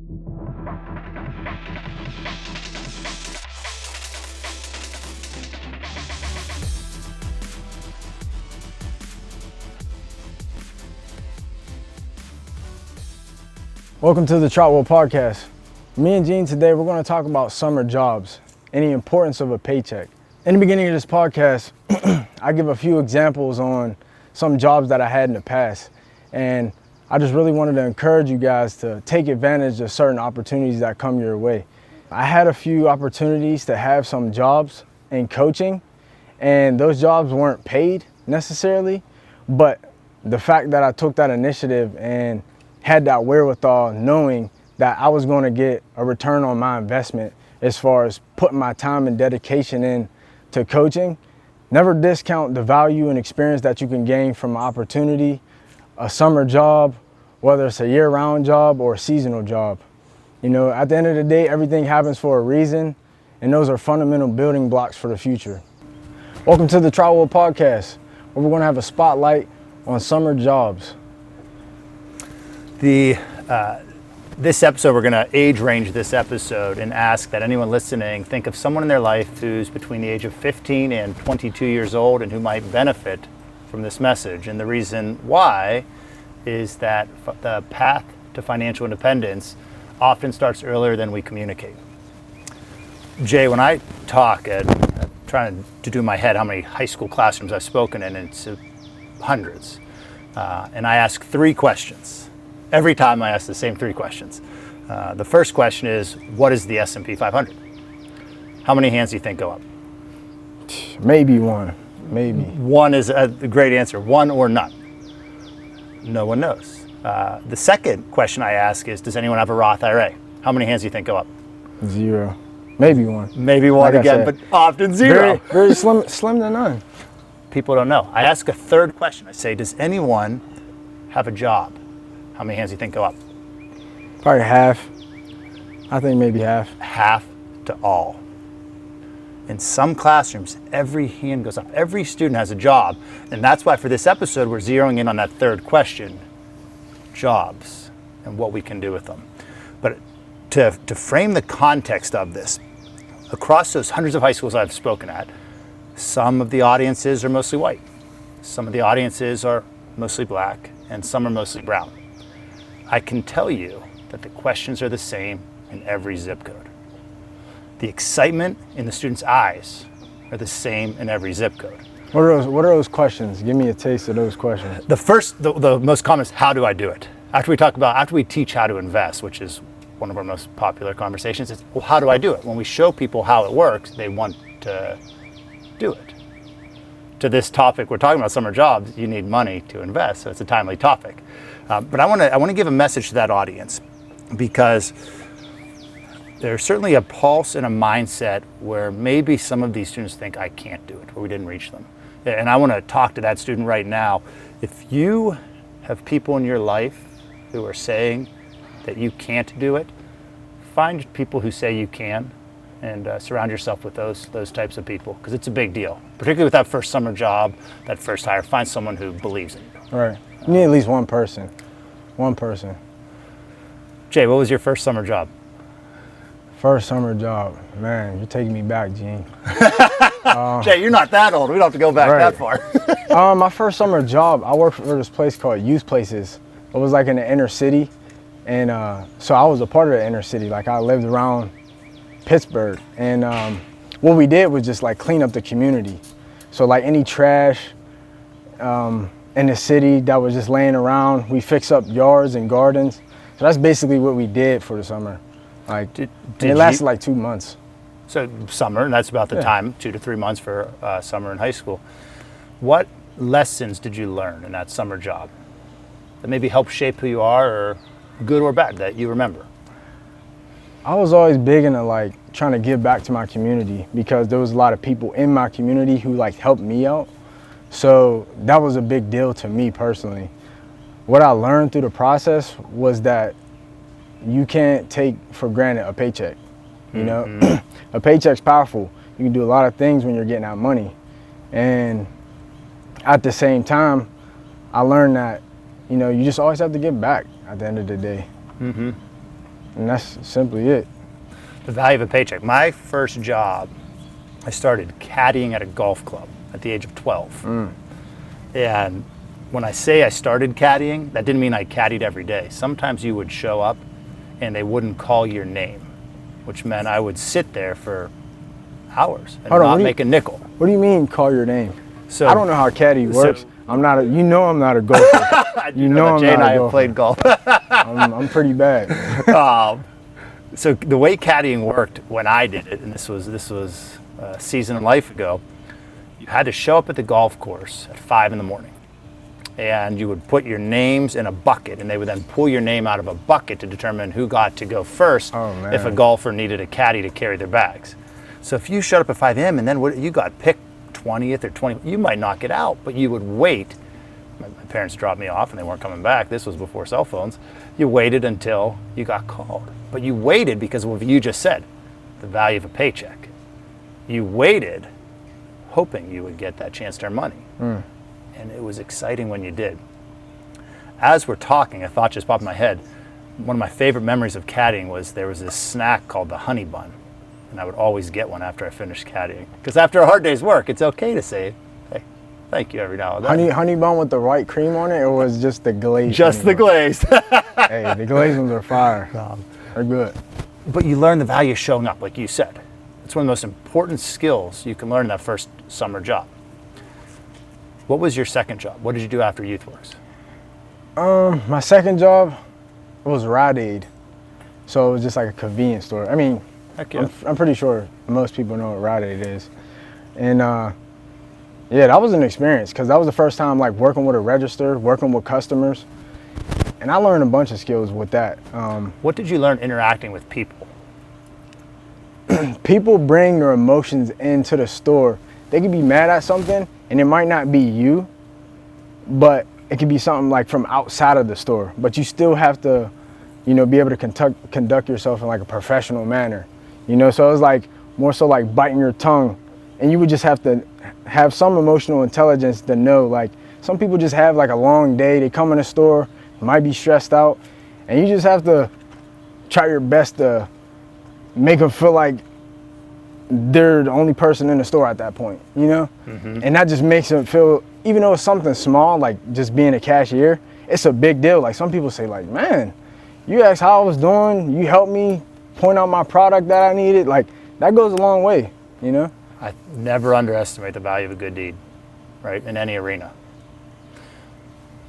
Welcome to the Trotwell Podcast. Me and Gene today, we're going to talk about summer jobs and the importance of a paycheck. In the beginning of this podcast, I give a few examples on some jobs that I had in the past. And I just really wanted to encourage you guys to take advantage of certain opportunities that come your way. I had a few opportunities to have some jobs in coaching, and those jobs weren't paid necessarily, but the fact that I took that initiative and had that wherewithal, knowing that I was going to get a return on my investment as far as putting my time and dedication in to coaching. Never discount the value and experience that you can gain from an opportunity, a summer job, whether it's a year-round job or a seasonal job. You know, at the end of the day, everything happens for a reason, and those are fundamental building blocks for the future. Welcome to the Trotwell Podcast, where we're going to have a spotlight on summer jobs. This episode, we're going to age range this episode and ask that anyone listening think of someone in their life who's between the age of 15 and 22 years old and who might benefit from this message. And the reason why is that the path to financial independence often starts earlier than we communicate. Jay, when I talk, I'm trying to do in my head how many high school classrooms I've spoken in, and it's hundreds. And I ask three questions. Every time I ask the same three questions. The first question is, what is the S&P 500? How many hands do you think go up? Maybe one, maybe. One is a great answer, one or none. No one knows. The second question I ask is, does anyone have a Roth IRA? How many hands do you think go up? Zero, maybe one. Maybe one like again, but often zero. Very slim to none. People don't know. I ask a third question. I say, does anyone have a job? How many hands do you think go up? Probably half. I think maybe half. Half to all. In some classrooms, every hand goes up. Every student has a job. And that's why for this episode, we're zeroing in on that third question, jobs and what we can do with them. But to frame the context of this, across those hundreds of high schools I've spoken at, some of the audiences are mostly white. Some of the audiences are mostly black, and some are mostly brown. I can tell you that the questions are the same in every zip code. The excitement in the students' eyes are the same in every zip code. What are those questions? Give me a taste of those questions. The most common is, how do I do it? After we teach how to invest, which is one of our most popular conversations, it's, well, how do I do it? When we show people how it works, they want to do it. To this topic, we're talking about summer jobs, you need money to invest, so it's a timely topic. But I want to give a message to that audience, because there's certainly a pulse and a mindset where maybe some of these students think, I can't do it, or we didn't reach them. And I want to talk to that student right now. If you have people in your life who are saying that you can't do it, find people who say you can, and surround yourself with those types of people, because it's a big deal. Particularly with that first summer job, that first hire, find someone who believes in you. Right. You need at least one person. One person. Jay, what was your first summer job? First summer job. Man, you're taking me back, Gene. Jay, you're not that old. We don't have to go back that far. My first summer job, I worked for this place called Youth Places. It was like in the inner city. And so I was a part of the inner city. Like, I lived around Pittsburgh. And what we did was just like clean up the community. So like any trash in the city that was just laying around, we fix up yards and gardens. So that's basically what we did for the summer. Like, it lasted like 2 months. So summer, and that's about the time, 2 to 3 months for summer in high school. What lessons did you learn in that summer job that maybe helped shape who you are, or good or bad, that you remember? I was always big into like trying to give back to my community, because there was a lot of people in my community who like helped me out. So that was a big deal to me personally. What I learned through the process was that you can't take for granted a paycheck. You know, a paycheck's powerful. You can do a lot of things when you're getting out money. And at the same time, I learned that, you know, you just always have to give back at the end of the day. And that's simply it. The value of a paycheck. My first job, I started caddying at a golf club at the age of 12. And when I say I started caddying, that didn't mean I caddied every day. Sometimes you would show up and they wouldn't call your name, which meant I would sit there for hours and not make a nickel. What do you mean call your name? So I don't know how caddy works. I'm not I'm not a golfer. you know Jay and I have played golf. I'm pretty bad. So the way caddying worked when I did it, and this was a season of life ago, you had to show up at the golf course at 5 in the morning. And you would put your names in a bucket, and they would then pull your name out of a bucket to determine who got to go first if a golfer needed a caddy to carry their bags. So if you showed up at 5 a.m. and then you got picked 20th or 20th, you might knock it out, but you would wait. My parents dropped me off and they weren't coming back. This was before cell phones. You waited until you got called. But you waited because of what you just said, the value of a paycheck. You waited hoping you would get that chance to earn money. And it was exciting when you did. As we're talking, a thought just popped in my head. One of my favorite memories of caddying was there was this snack called the honey bun. And I would always get one after I finished caddying. Because after a hard day's work, it's okay to say, hey, thank you every now and then. Honey bun with the white cream on it, or was just the glazed? Just the glazed. Hey, the glazed ones are fire. They're good. But you learn the value of showing up, like you said. It's one of the most important skills you can learn in that first summer job. What was your second job? What did you do after YouthWorks? My second job was Rite Aid. So it was just like a convenience store. I mean, Heck yeah. I'm pretty sure most people know what Rite Aid is. And yeah, that was an experience because that was the first time like working with a register, working with customers. And I learned a bunch of skills with that. What did you learn interacting with people? People bring their emotions into the store. They could be mad at something and it might not be you, but it could be something like from outside of the store. But you still have to, be able to conduct yourself in like a professional manner. So it was like more so like biting your tongue, and you would just have to have some emotional intelligence to know, like some people just have like a long day, they come in the store, might be stressed out, and you just have to try your best to make them feel like they're the only person in the store at that point, And that just makes them feel, even though it's something small, like just being a cashier, it's a big deal. Like some people say like, man, you asked how I was doing, you helped me point out my product that I needed, like that goes a long way, I never underestimate the value of a good deed, right, in any arena.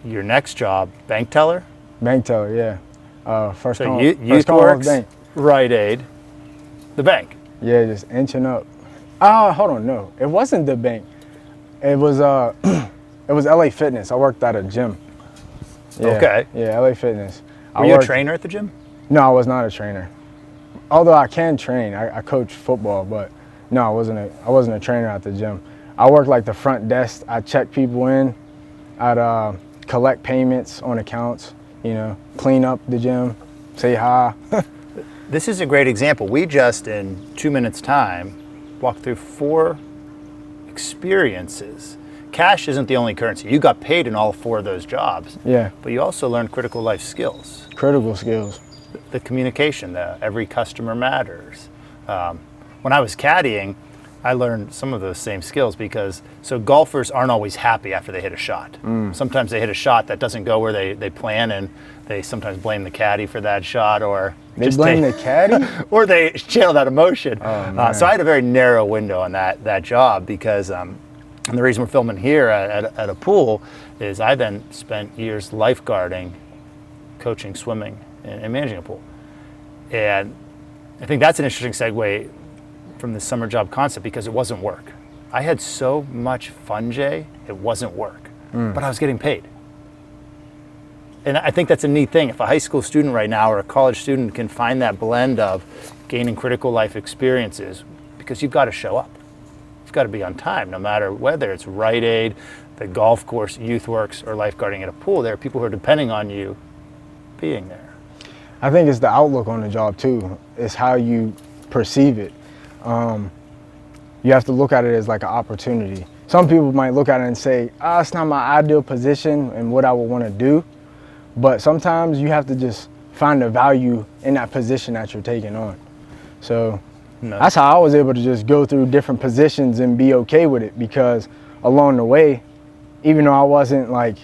Your next job, bank teller? Bank teller, yeah. First call YouthWorks, bank. Rite Aid, the bank. Yeah, just inching up. Hold on, no, it wasn't the bank. It was it was LA Fitness. I worked at a gym. Yeah, okay. Yeah, LA Fitness. Were you a trainer at the gym? No, I was not a trainer. Although I can train, I coach football, but no, I wasn't a trainer at the gym. I worked like the front desk. I check people in. I'd collect payments on accounts. Clean up the gym, say hi. This is a great example. We just, in 2 minutes' time, walked through 4 experiences. Cash isn't the only currency. You got paid in all 4 of those jobs. Yeah. But you also learned critical life skills. Critical skills. The communication, every customer matters. When I was caddying, I learned some of those same skills because golfers aren't always happy after they hit a shot. Sometimes they hit a shot that doesn't go where they plan, and they sometimes blame the caddy for that shot, or they blame the caddy, or they channel that emotion. Oh, so I had a very narrow window on that job because, and the reason we're filming here at a pool is I then spent years lifeguarding, coaching swimming, and managing a pool. And I think that's an interesting segue from the summer job concept because it wasn't work. I had so much fun, Jay, it wasn't work, but I was getting paid. And I think that's a neat thing. If a high school student right now or a college student can find that blend of gaining critical life experiences, because you've got to show up. You've got to be on time, no matter whether it's Rite Aid, the golf course, YouthWorks, or lifeguarding at a pool. There are people who are depending on you being there. I think it's the outlook on the job too. It's how you perceive it. You have to look at it as like an opportunity. Some people might look at it and say, it's not my ideal position and what I would want to do. But sometimes you have to just find the value in that position that you're taking on. So No. that's how I was able to just go through different positions and be okay with it, because along the way, even though I wasn't like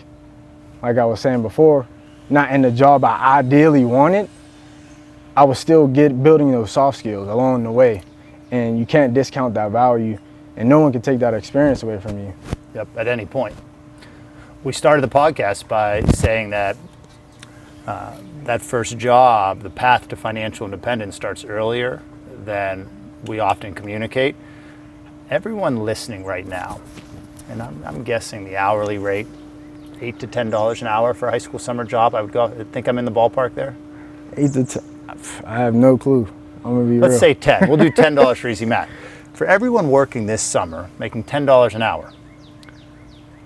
I was saying before, not in the job I ideally wanted, I was still building those soft skills along the way. And you can't discount that value, and no one can take that experience away from you. Yep, at any point. We started the podcast by saying that that first job, the path to financial independence, starts earlier than we often communicate. Everyone listening right now, and I'm guessing the hourly rate, $8 to $10 an hour for a high school summer job. I think I'm in the ballpark there. 8 to 10, I have no clue. I'm gonna be Let's real. say 10. We'll do $10 for easy math. For everyone working this summer, making $10 an hour,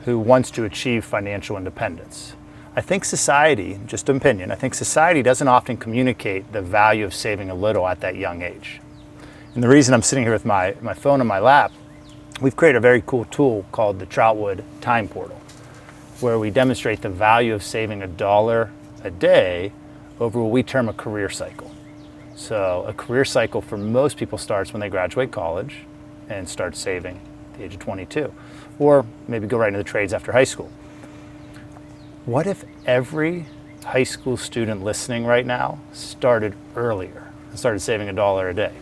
who wants to achieve financial independence, I think society, just an opinion, I think society doesn't often communicate the value of saving a little at that young age. And the reason I'm sitting here with my phone in my lap, we've created a very cool tool called the Troutwood Time Portal, where we demonstrate the value of saving $1 a day over what we term a career cycle. So a career cycle for most people starts when they graduate college and start saving at the age of 22, or maybe go right into the trades after high school. What if every high school student listening right now started earlier and started saving $1 a day?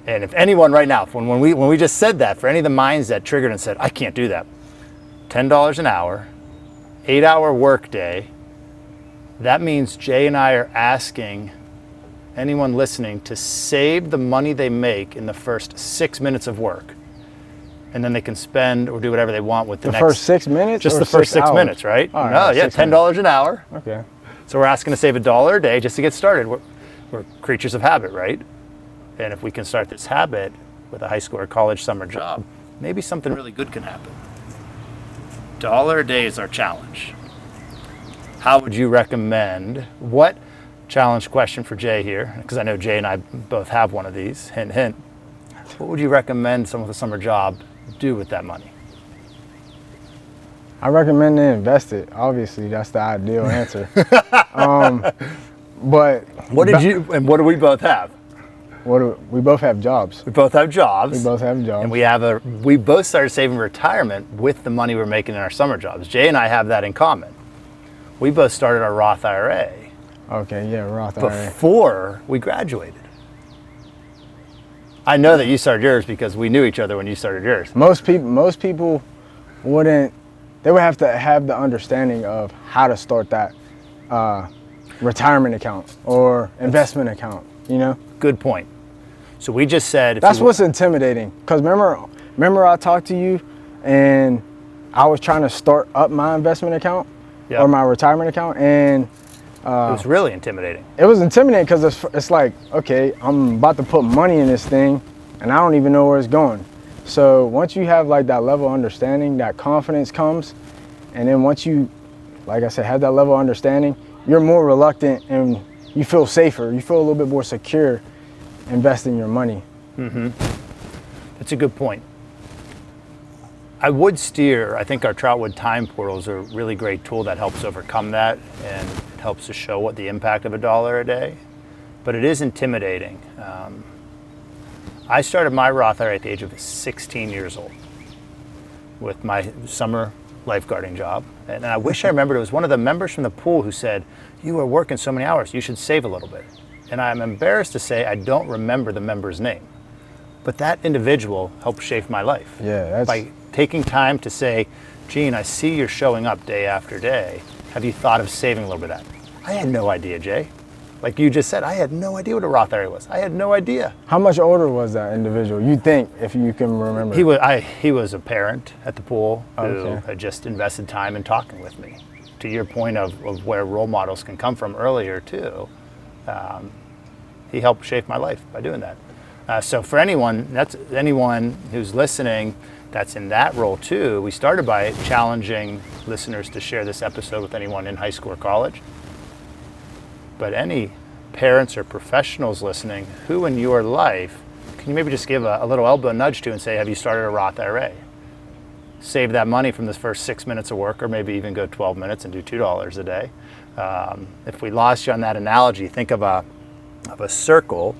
And if anyone right now, when we just said that, for any of the minds that triggered and said, I can't do that, $10 an hour, 8-hour work day, that means Jay and I are asking anyone listening to save the money they make in the first 6 minutes of work. And then they can spend or do whatever they want with the next. First 6 minutes? Just or the first 6 hours? minutes, right? All No, yeah, $10 an hour. Okay. So we're asking to save $1 a day just to get started. We're creatures of habit, right? And if we can start this habit with a high school or college summer job, maybe something really good can happen. $1 a day is our challenge. How would you recommend, what challenge question for Jay here, because I know Jay and I both have one of these, hint, hint. What would you recommend someone with a summer job do with that money? I recommend to invest it. Obviously, that's the ideal answer. But What do we both have? we both have jobs. We both have jobs. We both have jobs. And we both started saving retirement with the money we're making in our summer jobs. Jay and I have that in common. We both started our Roth IRA Okay, yeah, Roth IRA. before we graduated. I know that you started yours because we knew each other when you started yours. Most people wouldn't. They would have to have the understanding of how to start that retirement account or investment account. You know, Good point. So we just said that's what's intimidating. Cause remember I talked to you, and I was trying to start up my investment account Yep. or my retirement account, and it was really intimidating. it was intimidating because it's like, okay, I'm about to put money in this thing, and I don't even know where it's going. So once you have like that level of understanding, that confidence comes, and then once you, like I said, have that level of understanding, you're more reluctant and you feel safer. You feel a little bit more secure investing your money. That's a good point. I think our Troutwood Time Portal is a really great tool that helps overcome that, and it helps to show what the impact of $1 a day, but it is intimidating. I started my Roth IRA at the age of 16 years old with my summer lifeguarding job. And I wish I remembered, it was one of the members from the pool who said, you are working so many hours, you should save a little bit. And I'm embarrassed to say I don't remember the member's name, but that individual helped shape my life. Yeah, that's By taking time to say, Gene, I see you're showing up day after day. Have you thought of saving a little bit of that? I had no idea, Jay. Like you just said, I had no idea what a Roth IRA was. I had no idea. How much older was that individual? You think, if you can remember? He was a parent at the pool who Okay. had just invested time in talking with me. To your point of where role models can come from earlier too, he helped shape my life by doing that. So for anyone who's listening that's in that role too, we started by challenging listeners to share this episode with anyone in high school or college. But any parents or professionals listening who in your life, can you maybe just give a little elbow nudge to and say, have you started a Roth IRA? Save that money from the first 6 minutes of work, or maybe even go 12 minutes and do $2 a day. If we lost you on that analogy, think of a circle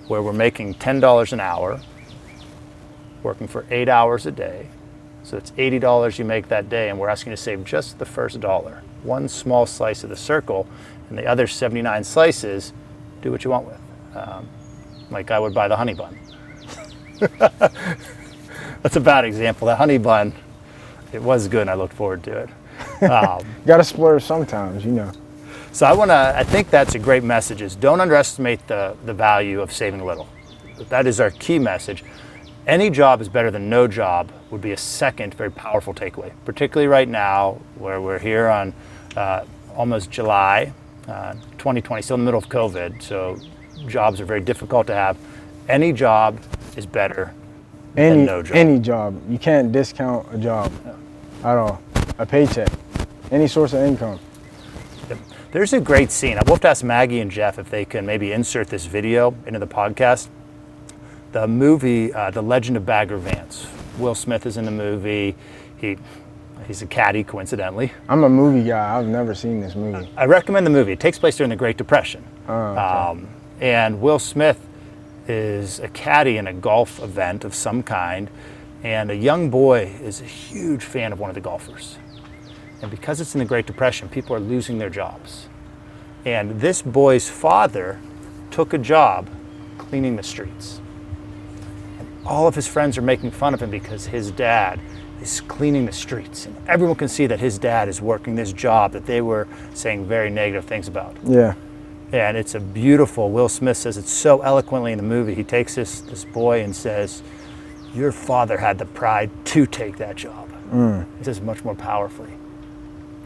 where we're making $10 an hour, working for 8 hours a day. So it's $80 you make that day, and we're asking you to save just the first dollar. One small slice of the circle, and the other 79 slices, do what you want with. Like I would buy the honey bun. That's a bad example. The honey bun, it was good and I looked forward to it. Gotta splurge sometimes, you know. So I think that's a great message, is don't underestimate the value of saving a little. That is our key message. Any job is better than no job would be a second very powerful takeaway, particularly right now where we're here on almost July 2020, still in the middle of COVID, so jobs are very difficult to have. Any job is better than no job. Any job. You can't discount a job at all. A paycheck, any source of income. There's a great scene. I'll have to ask Maggie and Jeff if they can maybe insert this video into the podcast. The movie, The Legend of Bagger Vance. Will Smith is in the movie. He's a caddy, coincidentally. I'm a movie guy. I've never seen this movie. I recommend the movie. It takes place during the Great Depression. Okay. And Will Smith is a caddy in a golf event of some kind, and a young boy is a huge fan of one of the golfers. And because it's in the Great Depression, people are losing their jobs. And this boy's father took a job cleaning the streets. And all of his friends are making fun of him because his dad is cleaning the streets. And everyone can see that his dad is working this job that they were saying very negative things about. Yeah. And it's a beautiful, Will Smith says it so eloquently in the movie. He takes this boy and says, "Your father had the pride to take that job." He says much more powerfully.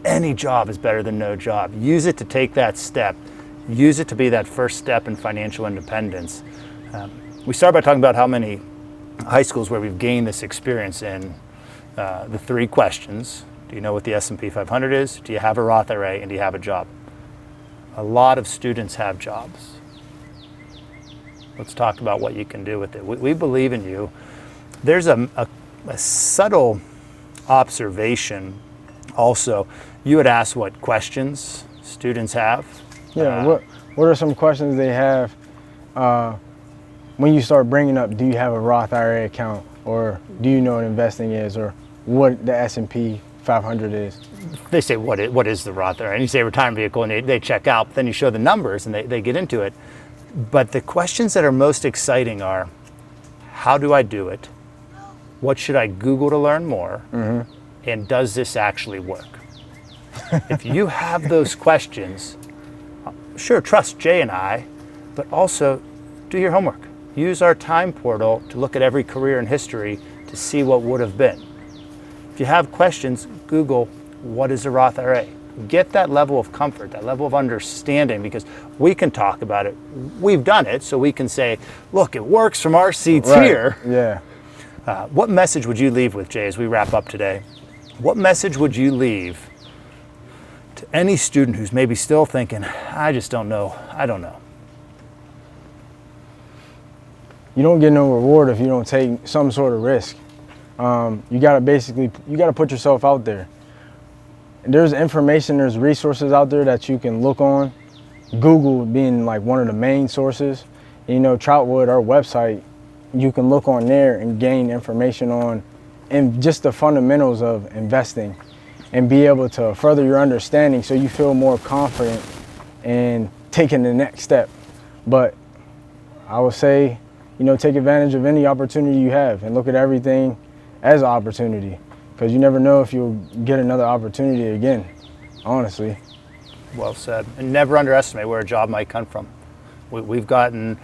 Any job is better than no job. Use it to take that step. Use it to be that first step in financial independence. We started by talking about how many high schools where we've gained this experience in the 3 questions. Do you know what the S&P 500 is? Do you have a Roth IRA? And do you have a job? A lot of students have jobs. Let's talk about what you can do with it. We believe in you. There's a subtle observation also. You had asked what questions students have. Yeah, what are some questions they have when you start bringing up, do you have a Roth IRA account, or do you know what investing is, or what the S&P 500 is? They say, what is the Roth IRA? And you say retirement vehicle, and they check out, but then you show the numbers and they get into it. But the questions that are most exciting are, how do I do it? What should I Google to learn more? And does this actually work? If you have those questions, sure, trust Jay and I, but also do your homework. Use our time portal to look at every career in history to see what would have been. If you have questions, Google, what is a Roth IRA? Get that level of comfort, that level of understanding, because we can talk about it. We've done it, so we can say, look, it works from our seats here. Yeah. What message would you leave with, Jay, as we wrap up today? What message would you leave to any student who's maybe still thinking, I just don't know, I don't know? You don't get no reward if you don't take some sort of risk. You gotta put yourself out there. There's information, there's resources out there that you can look on. Google being like one of the main sources. You know, Troutwood, our website, you can look on there and gain information on and just the fundamentals of investing, and be able to further your understanding so you feel more confident in taking the next step. But I would say, you know, take advantage of any opportunity you have and look at everything as an opportunity, because you never know if you'll get another opportunity again, honestly. Well said. And never underestimate where a job might come from. We've gotten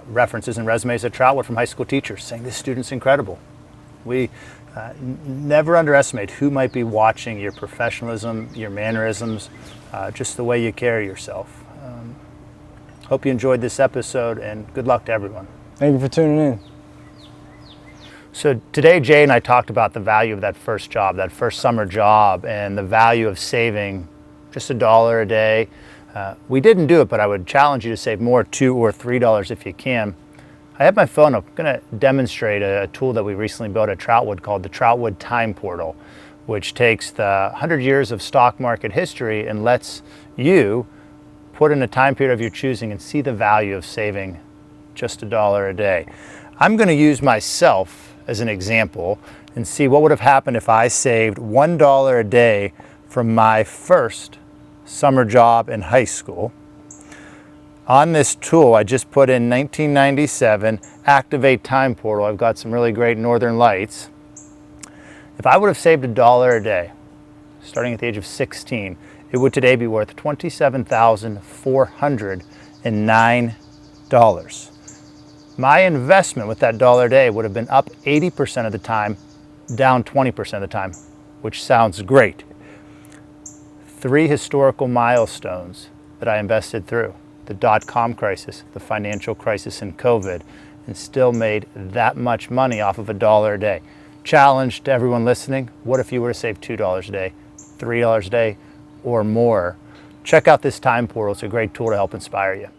references and resumes at Troutwood from high school teachers saying this student's incredible. We never underestimate who might be watching your professionalism, your mannerisms, just the way you carry yourself. Hope you enjoyed this episode, and good luck to everyone. Thank you for tuning in. So today, Jay and I talked about the value of that first job, that first summer job, and the value of saving just $1 a day. We didn't do it, but I would challenge you to save more, $2 or $3 if you can. I have my phone. I'm going to demonstrate a tool that we recently built at Troutwood called the Troutwood Time Portal, which takes the 100 years of stock market history and lets you put in a time period of your choosing and see the value of saving just $1 a day. I'm going to use myself as an example and see what would have happened if I saved $1 a day from my first summer job in high school. On this tool, I just put in 1997, activate time portal. I've got some really great northern lights. If I would have saved $1 a day, starting at the age of 16, it would today be worth $27,409. My investment with that $1 a day would have been up 80% of the time, down 20% of the time, which sounds great. 3 historical milestones that I invested through: the dot-com crisis, the financial crisis, and COVID, and still made that much money off of $1 a day. Challenge to everyone listening: what if you were to save $2 a day, $3 a day, or more? Check out this time portal. It's a great tool to help inspire you.